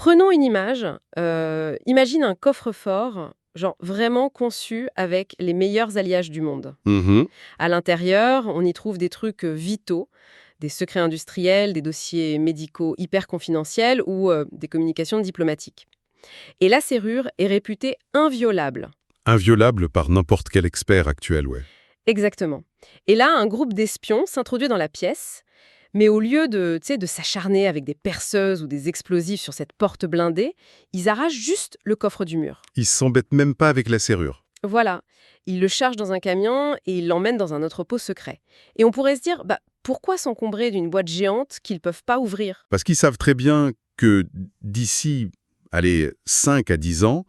Prenons une image. Imagine un coffre-fort, genre vraiment conçu avec les meilleurs alliages du monde. Mhm. À l'intérieur, on y trouve des trucs vitaux, des secrets industriels, des dossiers médicaux hyper confidentiels ou des communications diplomatiques. Et la serrure est réputée inviolable. Inviolable par n'importe quel expert actuel, ouais. Exactement. Et là, un groupe d'espions s'introduit dans la pièce, mais au lieu de s'acharner avec des perceuses ou des explosifs sur cette porte blindée, ils arrachent juste le coffre du mur. Ils s'embêtent même pas avec la serrure. Voilà. Ils le chargent dans un camion et ils l'emmènent dans un entrepôt secret. Et on pourrait se dire, pourquoi s'encombrer d'une boîte géante qu'ils peuvent pas ouvrir? Parce qu'ils savent très bien que d'ici, allez, 5 à 10 ans,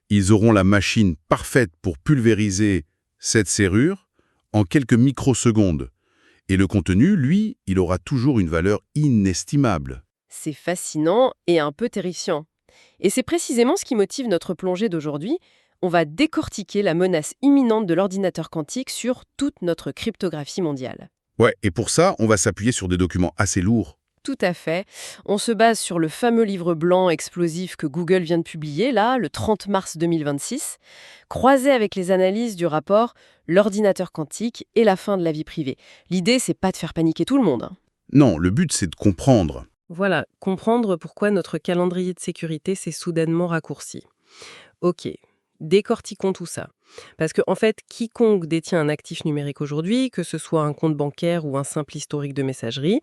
ils auront la machine parfaite pour pulvériser cette serrure en quelques microsecondes. Et le contenu, lui, il aura toujours une valeur inestimable. C'est fascinant et un peu terrifiant. Et c'est précisément ce qui motive notre plongée d'aujourd'hui. On va décortiquer la menace imminente de l'ordinateur quantique sur toute notre cryptographie mondiale. Ouais, et pour ça, on va s'appuyer sur des documents assez lourds. Tout à fait. On se base sur le fameux livre blanc explosif que Google vient de publier, là, le 30 mars 2026, croisé avec les analyses du rapport L'ordinateur quantique et la fin de la vie privée. L'idée, c'est pas de faire paniquer tout le monde, hein. Non, le but, c'est de comprendre. Voilà, comprendre pourquoi notre calendrier de sécurité s'est soudainement raccourci. Ok, décortiquons tout ça. Parce que, en fait, quiconque détient un actif numérique aujourd'hui, que ce soit un compte bancaire ou un simple historique de messagerie,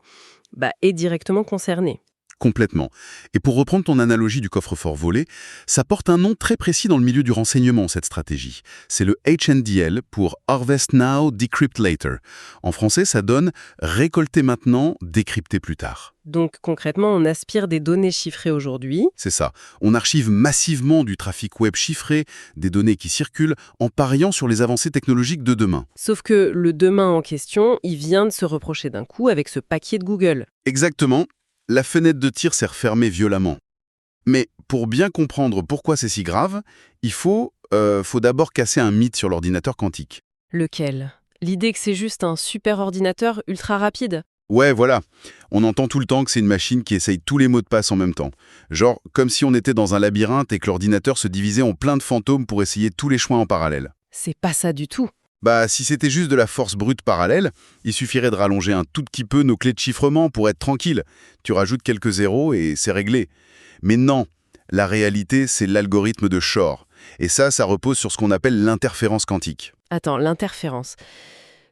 est directement concerné. Complètement. Et pour reprendre ton analogie du coffre-fort volé, ça porte un nom très précis dans le milieu du renseignement, cette stratégie. C'est le HNDL pour Harvest Now, Decrypt Later. En français, ça donne récolter maintenant, décrypter plus tard. Donc concrètement, on aspire des données chiffrées aujourd'hui. C'est ça. On archive massivement du trafic web chiffré, des données qui circulent, en pariant sur les avancées technologiques de demain. Sauf que le demain en question, il vient de se reprocher d'un coup avec ce paquet de Google. Exactement. La fenêtre de tir s'est refermée violemment. Mais pour bien comprendre pourquoi c'est si grave, il faut d'abord casser un mythe sur l'ordinateur quantique. Lequel? L'idée que c'est juste un super ordinateur ultra rapide? Ouais, voilà. On entend tout le temps que c'est une machine qui essaye tous les mots de passe en même temps. Genre, comme si on était dans un labyrinthe et que l'ordinateur se divisait en plein de fantômes pour essayer tous les choix en parallèle. C'est pas ça du tout. Si c'était juste de la force brute parallèle, il suffirait de rallonger un tout petit peu nos clés de chiffrement pour être tranquille. Tu rajoutes quelques zéros et c'est réglé. Mais non, la réalité, c'est l'algorithme de Shor. Et ça repose sur ce qu'on appelle l'interférence quantique. Attends, l'interférence.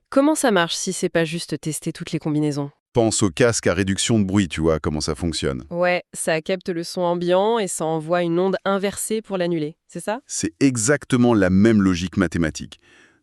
Comment ça marche si c'est pas juste tester toutes les combinaisons? Pense au casque à réduction de bruit, tu vois comment ça fonctionne. Ouais, ça capte le son ambiant et ça envoie une onde inversée pour l'annuler, c'est ça? C'est exactement la même logique mathématique.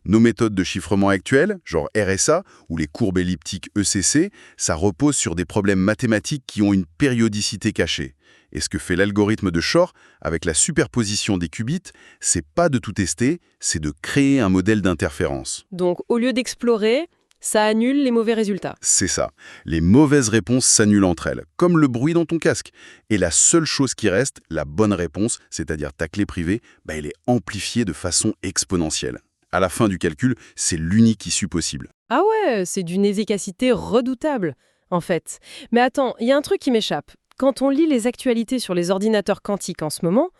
Nos méthodes de chiffrement actuelles, genre RSA ou les courbes elliptiques ECC, ça repose sur des problèmes mathématiques qui ont une périodicité cachée. Et ce que fait l'algorithme de Shor, avec la superposition des qubits, c'est pas de tout tester, c'est de créer un modèle d'interférence. Donc au lieu d'explorer, ça annule les mauvais résultats. C'est ça. Les mauvaises réponses s'annulent entre elles, comme le bruit dans ton casque. Et la seule chose qui reste, la bonne réponse, c'est-à-dire ta clé privée, elle est amplifiée de façon exponentielle. À la fin du calcul, c'est l'unique issue possible. Ah ouais, c'est d'une efficacité redoutable, en fait. Mais attends, il y a un truc qui m'échappe. Quand on lit les actualités sur les ordinateurs quantiques en ce moment,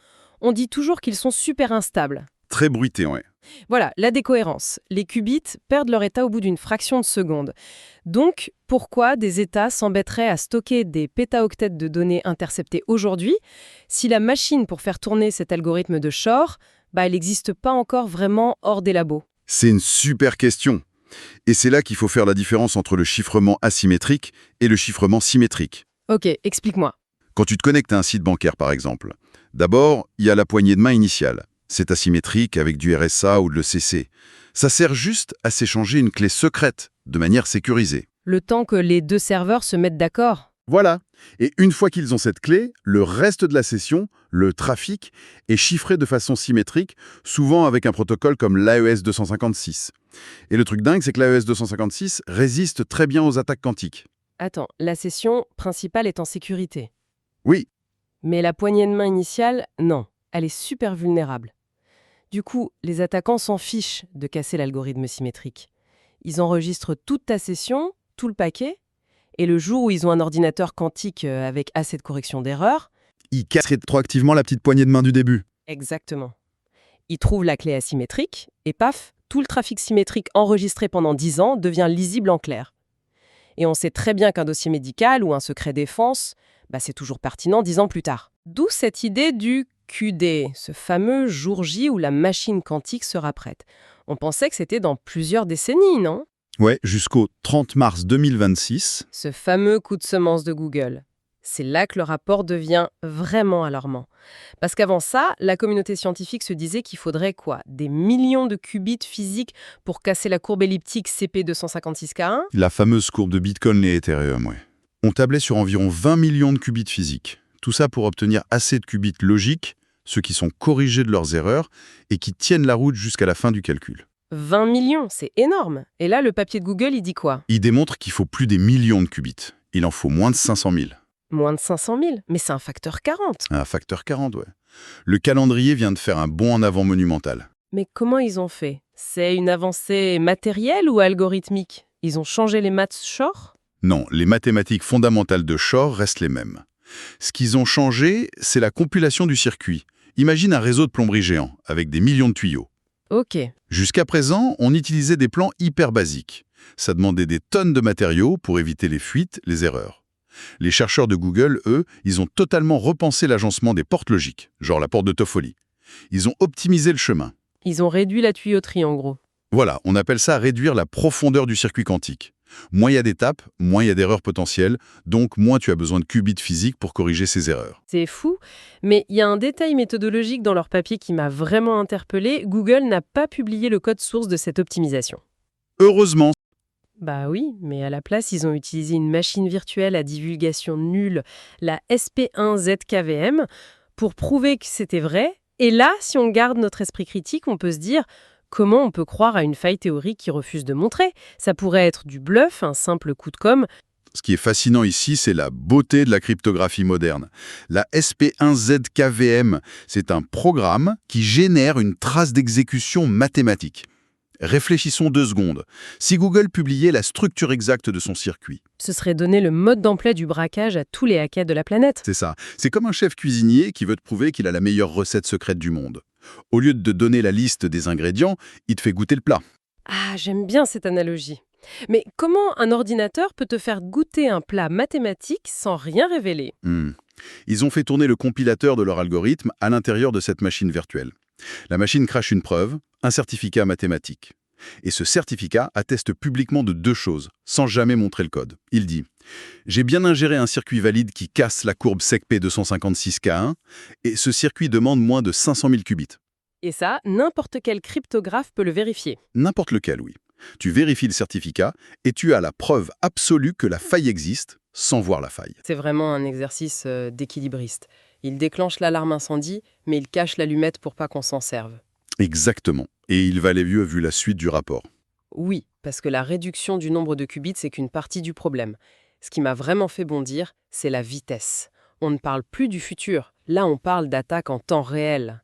on dit toujours qu'ils sont super instables. Très bruité, ouais. Voilà, la décohérence. Les qubits perdent leur état au bout d'une fraction de seconde. Donc, pourquoi des États s'embêteraient à stocker des pétaoctets de données interceptées aujourd'hui si la machine pour faire tourner cet algorithme de Shor, elle n'existe pas encore vraiment hors des labos? C'est une super question. Et c'est là qu'il faut faire la différence entre le chiffrement asymétrique et le chiffrement symétrique. Ok, explique-moi. Quand tu te connectes à un site bancaire, par exemple, d'abord, il y a la poignée de main initiale. C'est asymétrique avec du RSA ou de l'ECC. Ça sert juste à s'échanger une clé secrète, de manière sécurisée. Le temps que les deux serveurs se mettent d'accord. Voilà. Et une fois qu'ils ont cette clé, le reste de la session, le trafic, est chiffré de façon symétrique, souvent avec un protocole comme l'AES 256. Et le truc dingue, c'est que l'AES 256 résiste très bien aux attaques quantiques. Attends, la session principale est en sécurité. Oui, Mais la poignée de main initiale, non. Elle est super vulnérable. Du coup, les attaquants s'en fichent de casser l'algorithme symétrique. Ils enregistrent toute ta session, tout le paquet, et le jour où ils ont un ordinateur quantique avec assez de correction d'erreurs, Il casse rétroactivement la petite poignée de main du début. Exactement. Ils trouvent la clé asymétrique et paf, tout le trafic symétrique enregistré pendant 10 ans devient lisible en clair. Et on sait très bien qu'un dossier médical ou un secret défense, c'est toujours pertinent 10 ans plus tard. D'où cette idée du QD, ce fameux jour J où la machine quantique sera prête. On pensait que c'était dans plusieurs décennies, non? Ouais, jusqu'au 30 mars 2026. Ce fameux coup de semence de Google. C'est là que le rapport devient vraiment alarmant. Parce qu'avant ça, la communauté scientifique se disait qu'il faudrait quoi? Des millions de qubits physiques pour casser la courbe elliptique CP256K1? La fameuse courbe de Bitcoin et Ethereum, ouais. On tablait sur environ 20 millions de qubits physiques. Tout ça pour obtenir assez de qubits logiques, ceux qui sont corrigés de leurs erreurs et qui tiennent la route jusqu'à la fin du calcul. 20 millions, c'est énorme. Et là, le papier de Google, il dit quoi? Il démontre qu'il faut plus des millions de qubits. Il en faut moins de 500 000. Moins de 500 000, mais c'est un facteur 40. Un facteur 40, ouais. Le calendrier vient de faire un bond en avant monumental. Mais comment ils ont fait? C'est une avancée matérielle ou algorithmique? Ils ont changé les maths Shor? Non, les mathématiques fondamentales de Shor restent les mêmes. Ce qu'ils ont changé, c'est la compilation du circuit. Imagine un réseau de plomberie géant, avec des millions de tuyaux. Ok. Jusqu'à présent, on utilisait des plans hyper basiques. Ça demandait des tonnes de matériaux pour éviter les fuites, les erreurs. Les chercheurs de Google, eux, ils ont totalement repensé l'agencement des portes logiques, genre la porte de Toffoli. Ils ont optimisé le chemin. Ils ont réduit la tuyauterie, en gros. Voilà, on appelle ça réduire la profondeur du circuit quantique. Moins il y a d'étapes, moins il y a d'erreurs potentielles, donc moins tu as besoin de qubits physiques pour corriger ces erreurs. C'est fou, mais il y a un détail méthodologique dans leur papier qui m'a vraiment interpellée. Google n'a pas publié le code source de cette optimisation. Heureusement. Bah oui, mais à la place, ils ont utilisé une machine virtuelle à divulgation nulle, la SP1ZKVM, pour prouver que c'était vrai. Et là, si on garde notre esprit critique, on peut se dire comment on peut croire à une faille théorique qui refuse de montrer? Ça pourrait être du bluff, un simple coup de com'. Ce qui est fascinant ici, c'est la beauté de la cryptographie moderne. La SP1ZKVM, c'est un programme qui génère une trace d'exécution mathématique. Réfléchissons 2 secondes. Si Google publiait la structure exacte de son circuit, Ce serait donner le mode d'emploi du braquage à tous les hackers de la planète. c'est ça. C'est comme un chef cuisinier qui veut te prouver qu'il a la meilleure recette secrète du monde. Au lieu de te donner la liste des ingrédients, il te fait goûter le plat. Ah, j'aime bien cette analogie. Mais comment un ordinateur peut te faire goûter un plat mathématique sans rien révéler? Ils ont fait tourner le compilateur de leur algorithme à l'intérieur de cette machine virtuelle. La machine crache une preuve, un certificat mathématique. Et ce certificat atteste publiquement de 2 choses, sans jamais montrer le code. Il dit « J'ai bien ingéré un circuit valide qui casse la courbe SECP 256K1, et ce circuit demande moins de 500 000 qubits. » Et ça, n'importe quel cryptographe peut le vérifier. N'importe lequel, oui. Tu vérifies le certificat, et tu as la preuve absolue que la faille existe, sans voir la faille. C'est vraiment un exercice d'équilibriste. Il déclenche l'alarme incendie, mais il cache l'allumette pour pas qu'on s'en serve. Exactement. Et il valait mieux vu la suite du rapport. Oui, parce que la réduction du nombre de qubits, c'est qu'une partie du problème. Ce qui m'a vraiment fait bondir, c'est la vitesse. On ne parle plus du futur. Là, on parle d'attaque en temps réel.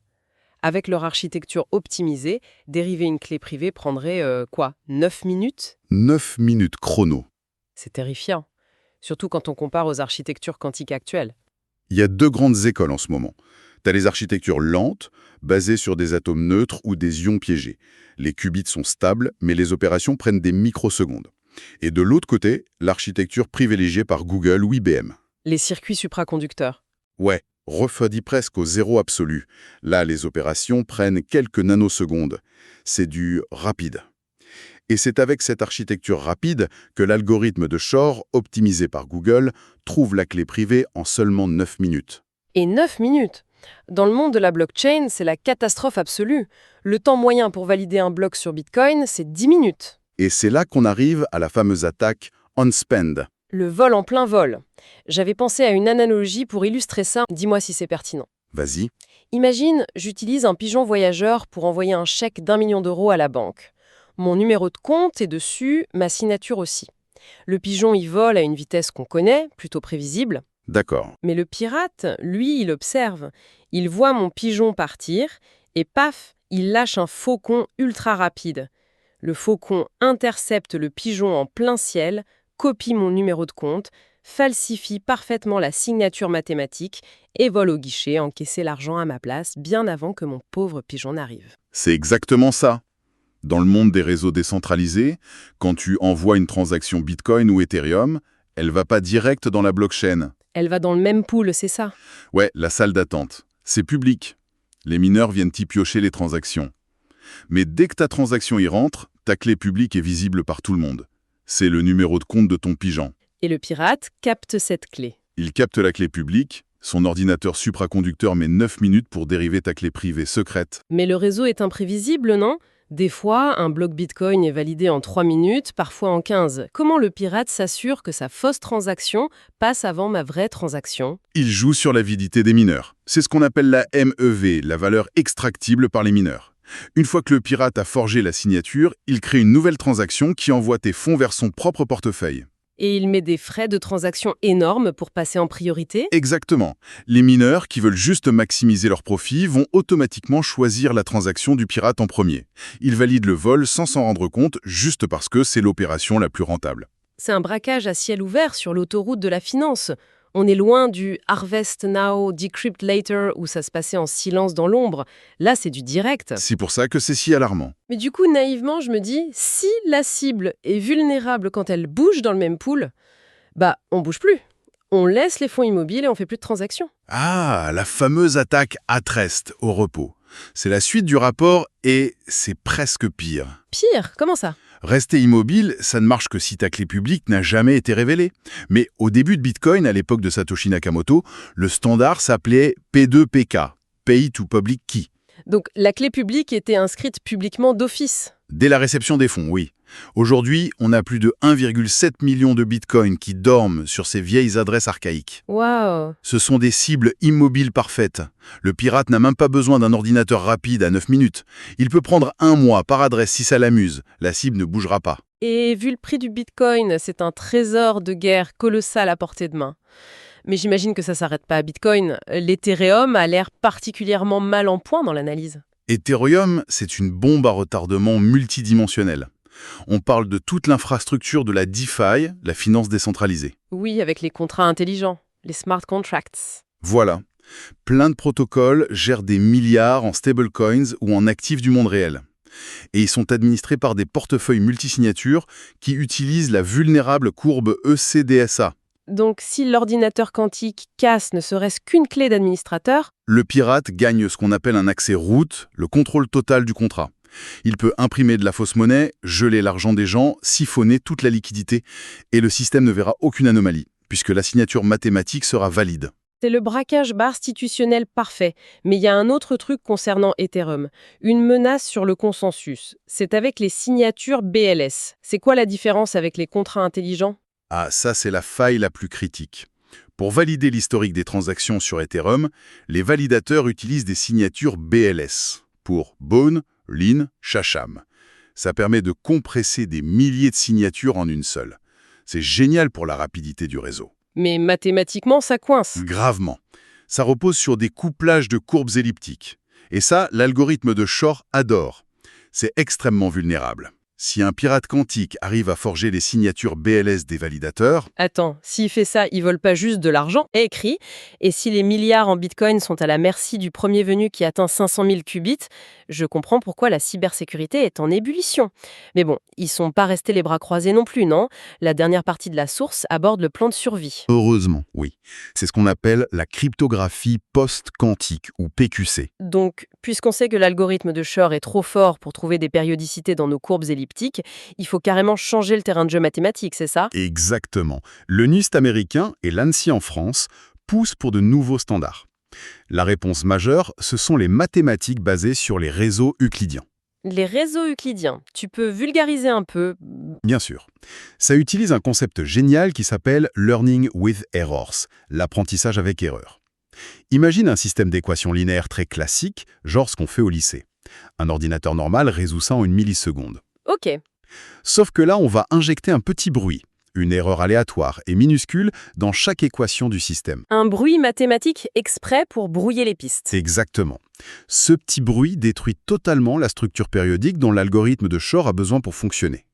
Avec leur architecture optimisée, dériver une clé privée prendrait, 9 minutes? 9 minutes chrono. C'est terrifiant. Surtout quand on compare aux architectures quantiques actuelles. Il y a 2 grandes écoles en ce moment. Tu as les architectures lentes, basées sur des atomes neutres ou des ions piégés. Les qubits sont stables, mais les opérations prennent des microsecondes. Et de l'autre côté, l'architecture privilégiée par Google ou IBM. Les circuits supraconducteurs. Ouais, refroidi presque au zéro absolu. Là, les opérations prennent quelques nanosecondes. C'est du rapide. Et c'est avec cette architecture rapide que l'algorithme de Shor, optimisé par Google, trouve la clé privée en seulement 9 minutes. Et 9 minutes! Dans le monde de la blockchain, c'est la catastrophe absolue. Le temps moyen pour valider un bloc sur Bitcoin, c'est 10 minutes. Et c'est là qu'on arrive à la fameuse attaque on-spend. Le vol en plein vol. J'avais pensé à une analogie pour illustrer ça. Dis-moi si c'est pertinent. Vas-y. Imagine, j'utilise un pigeon voyageur pour envoyer un chèque d'1 million d'euros à la banque. Mon numéro de compte est dessus, ma signature aussi. Le pigeon y vole à une vitesse qu'on connaît, plutôt prévisible. D'accord. Mais le pirate, lui, il observe. Il voit mon pigeon partir et paf, il lâche un faucon ultra rapide. Le faucon intercepte le pigeon en plein ciel, copie mon numéro de compte, falsifie parfaitement la signature mathématique et vole au guichet encaisser l'argent à ma place bien avant que mon pauvre pigeon n'arrive. C'est exactement ça. Dans le monde des réseaux décentralisés, quand tu envoies une transaction Bitcoin ou Ethereum, elle va pas direct dans la blockchain. Elle va dans le même pool, c'est ça? Ouais, la salle d'attente. C'est public. Les mineurs viennent y piocher les transactions. Mais dès que ta transaction y rentre, ta clé publique est visible par tout le monde. C'est le numéro de compte de ton pigeon. Et le pirate capte cette clé. Il capte la clé publique, son ordinateur supraconducteur met 9 minutes pour dériver ta clé privée secrète. Mais le réseau est imprévisible, non? Des fois, un bloc Bitcoin est validé en 3 minutes, parfois en 15. Comment le pirate s'assure que sa fausse transaction passe avant ma vraie transaction? Il joue sur l'avidité des mineurs. C'est ce qu'on appelle la MEV, la valeur extractible par les mineurs. Une fois que le pirate a forgé la signature, il crée une nouvelle transaction qui envoie tes fonds vers son propre portefeuille. Et il met des frais de transaction énormes pour passer en priorité? Exactement. Les mineurs qui veulent juste maximiser leur profit vont automatiquement choisir la transaction du pirate en premier. Ils valident le vol sans s'en rendre compte, juste parce que c'est l'opération la plus rentable. C'est un braquage à ciel ouvert sur l'autoroute de la finance. On est loin du Harvest Now, Decrypt Later, où ça se passait en silence dans l'ombre. Là, c'est du direct. C'est pour ça que c'est si alarmant. Mais du coup, naïvement, je me dis, si la cible est vulnérable quand elle bouge dans le même pool, on bouge plus. On laisse les fonds immobiles et on fait plus de transactions. Ah, la fameuse attaque Atrest au repos. C'est la suite du rapport et c'est presque pire. Pire, comment ça? Rester immobile, ça ne marche que si ta clé publique n'a jamais été révélée. Mais au début de Bitcoin, à l'époque de Satoshi Nakamoto, le standard s'appelait P2PK, Pay to Public Key. Donc la clé publique était inscrite publiquement d'office. Dès la réception des fonds, oui. Aujourd'hui, on a plus de 1,7 million de bitcoins qui dorment sur ces vieilles adresses archaïques. Waouh! Ce sont des cibles immobiles parfaites. Le pirate n'a même pas besoin d'un ordinateur rapide à 9 minutes. Il peut prendre 1 mois par adresse si ça l'amuse. La cible ne bougera pas. Et vu le prix du bitcoin, c'est un trésor de guerre colossal à portée de main. Mais j'imagine que ça s'arrête pas à Bitcoin. L'Ethereum a l'air particulièrement mal en point dans l'analyse. Ethereum, c'est une bombe à retardement multidimensionnelle. On parle de toute l'infrastructure de la DeFi, la finance décentralisée. Oui, avec les contrats intelligents, les smart contracts. Voilà. Plein de protocoles gèrent des milliards en stablecoins ou en actifs du monde réel. Et ils sont administrés par des portefeuilles multisignatures qui utilisent la vulnérable courbe ECDSA. Donc si l'ordinateur quantique casse ne serait-ce qu'une clé d'administrateur, Le pirate gagne ce qu'on appelle un accès root, le contrôle total du contrat. Il peut imprimer de la fausse monnaie, geler l'argent des gens, siphonner toute la liquidité, et le système ne verra aucune anomalie, puisque la signature mathématique sera valide. c'est le braquage bas institutionnel parfait. Mais il y a un autre truc concernant Ethereum, une menace sur le consensus. C'est avec les signatures BLS. C'est quoi la différence avec les contrats intelligents? Ah, ça c'est la faille la plus critique. Pour valider l'historique des transactions sur Ethereum, les validateurs utilisent des signatures BLS, pour Bone, Lin, Shasham. Ça permet de compresser des milliers de signatures en une seule. C'est génial pour la rapidité du réseau. Mais mathématiquement, ça coince. Gravement. Ça repose sur des couplages de courbes elliptiques. Et ça, l'algorithme de Shor adore. C'est extrêmement vulnérable. Si un pirate quantique arrive à forger les signatures BLS des validateurs, Attends, s'il fait ça, il vole pas juste de l'argent, écrit. Et si les milliards en bitcoin sont à la merci du premier venu qui atteint 500 000 qubits, je comprends pourquoi la cybersécurité est en ébullition. Mais bon, ils sont pas restés les bras croisés non plus, non? La dernière partie de la source aborde le plan de survie. heureusement, oui. C'est ce qu'on appelle la cryptographie post-quantique, ou PQC. Donc, puisqu'on sait que l'algorithme de Shor est trop fort pour trouver des périodicités dans nos courbes elliptiques, il faut carrément changer le terrain de jeu mathématique, c'est ça? Exactement. Le NIST américain et l'ANSI en France poussent pour de nouveaux standards. La réponse majeure, ce sont les mathématiques basées sur les réseaux euclidiens. Les réseaux euclidiens, tu peux vulgariser un peu? Bien sûr. Ça utilise un concept génial qui s'appelle « learning with errors », l'apprentissage avec erreur. Imagine un système d'équations linéaires très classique, genre ce qu'on fait au lycée. Un ordinateur normal résout ça en 1 milliseconde. Ok. Sauf que là, on va injecter un petit bruit, une erreur aléatoire et minuscule dans chaque équation du système. Un bruit mathématique exprès pour brouiller les pistes. Exactement. Ce petit bruit détruit totalement la structure périodique dont l'algorithme de Shor a besoin pour fonctionner.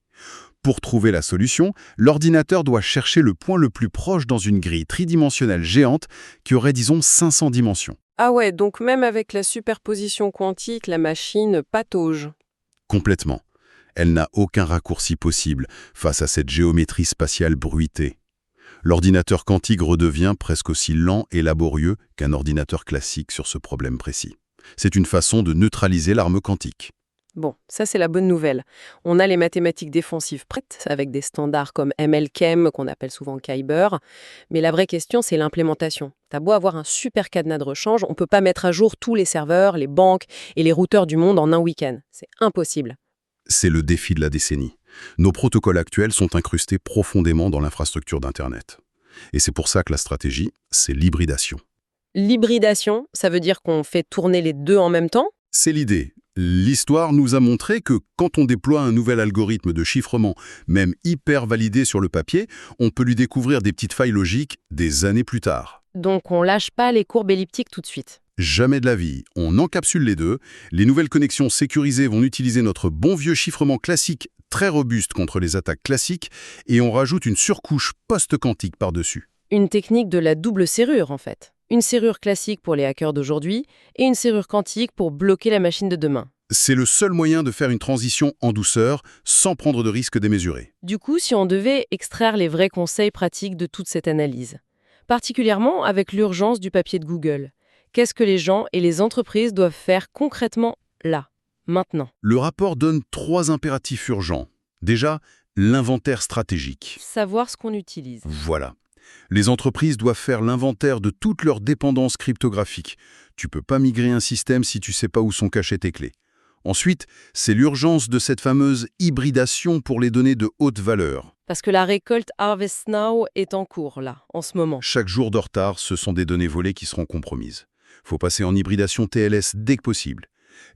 Pour trouver la solution, l'ordinateur doit chercher le point le plus proche dans une grille tridimensionnelle géante qui aurait, disons, 500 dimensions. Ah ouais, donc même avec la superposition quantique, la machine patauge. Complètement. Elle n'a aucun raccourci possible face à cette géométrie spatiale bruitée. L'ordinateur quantique redevient presque aussi lent et laborieux qu'un ordinateur classique sur ce problème précis. C'est une façon de neutraliser l'arme quantique. Bon, ça c'est la bonne nouvelle. On a les mathématiques défensives prêtes, avec des standards comme MLChem, qu'on appelle souvent Kyber. Mais la vraie question, c'est l'implémentation. T'as beau avoir un super cadenas de rechange, on peut pas mettre à jour tous les serveurs, les banques et les routeurs du monde en un week-end. C'est impossible. C'est le défi de la décennie. Nos protocoles actuels sont incrustés profondément dans l'infrastructure d'Internet. Et c'est pour ça que la stratégie, c'est l'hybridation. L'hybridation, ça veut dire qu'on fait tourner les deux en même temps? C'est l'idée. L'histoire nous a montré que quand on déploie un nouvel algorithme de chiffrement, même hyper validé sur le papier, on peut lui découvrir des petites failles logiques des années plus tard. Donc on lâche pas les courbes elliptiques tout de suite. Jamais de la vie. On encapsule les deux. Les nouvelles connexions sécurisées vont utiliser notre bon vieux chiffrement classique très robuste contre les attaques classiques et on rajoute une surcouche post-quantique par-dessus. Une technique de la double serrure, en fait. Une serrure classique pour les hackers d'aujourd'hui et une serrure quantique pour bloquer la machine de demain. C'est le seul moyen de faire une transition en douceur, sans prendre de risques démesurés. Du coup, si on devait extraire les vrais conseils pratiques de toute cette analyse, particulièrement avec l'urgence du papier de Google, qu'est-ce que les gens et les entreprises doivent faire concrètement là, maintenant? Le rapport donne 3 impératifs urgents. Déjà, l'inventaire stratégique. Savoir ce qu'on utilise. Voilà. Les entreprises doivent faire l'inventaire de toutes leurs dépendances cryptographiques. Tu peux pas migrer un système si tu sais pas où sont cachées tes clés. Ensuite, c'est l'urgence de cette fameuse hybridation pour les données de haute valeur. Parce que la récolte Harvest Now est en cours, là, en ce moment. Chaque jour de retard, ce sont des données volées qui seront compromises. Faut passer en hybridation TLS dès que possible.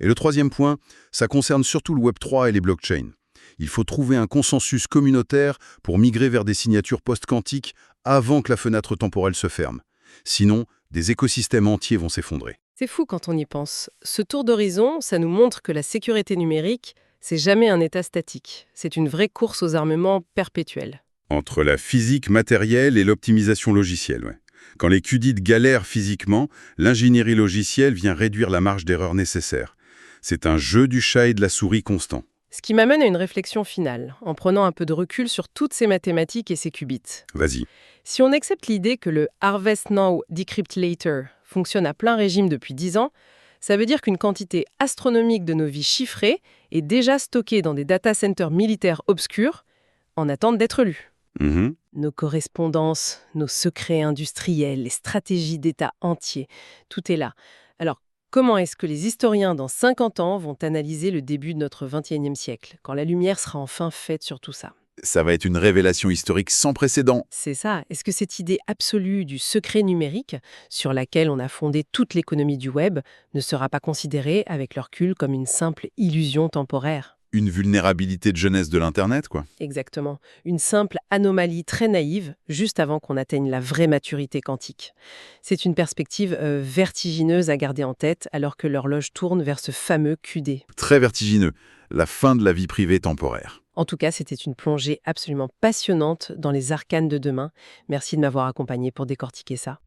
Et le troisième point, ça concerne surtout le Web3 et les blockchains. Il faut trouver un consensus communautaire pour migrer vers des signatures post-quantiques avant que la fenêtre temporelle se ferme. Sinon, des écosystèmes entiers vont s'effondrer. C'est fou quand on y pense. Ce tour d'horizon, ça nous montre que la sécurité numérique, c'est jamais un état statique. C'est une vraie course aux armements perpétuelle. Entre la physique matérielle et l'optimisation logicielle, ouais. Quand les qubits galèrent physiquement, l'ingénierie logicielle vient réduire la marge d'erreur nécessaire. C'est un jeu du chat et de la souris constant. Ce qui m'amène à une réflexion finale, en prenant un peu de recul sur toutes ces mathématiques et ces qubits. Vas-y. Si on accepte l'idée que le Harvest Now, Decrypt Later fonctionne à plein régime depuis 10 ans, ça veut dire qu'une quantité astronomique de nos vies chiffrées est déjà stockée dans des data centers militaires obscurs en attente d'être lue. Nos correspondances, nos secrets industriels, les stratégies d'État entiers, tout est là. Alors, comment est-ce que les historiens dans 50 ans vont analyser le début de notre 21e siècle, quand la lumière sera enfin faite sur tout ça? Ça va être une révélation historique sans précédent. C'est ça. Est-ce que cette idée absolue du secret numérique, sur laquelle on a fondé toute l'économie du web, ne sera pas considérée, avec le recul, comme une simple illusion temporaire? Une vulnérabilité de jeunesse de l'Internet, quoi. Exactement. Une simple anomalie très naïve, juste avant qu'on atteigne la vraie maturité quantique. C'est une perspective vertigineuse à garder en tête, alors que l'horloge tourne vers ce fameux QD. Très vertigineux. La fin de la vie privée temporaire. En tout cas, c'était une plongée absolument passionnante dans les arcanes de demain. Merci de m'avoir accompagné pour décortiquer ça.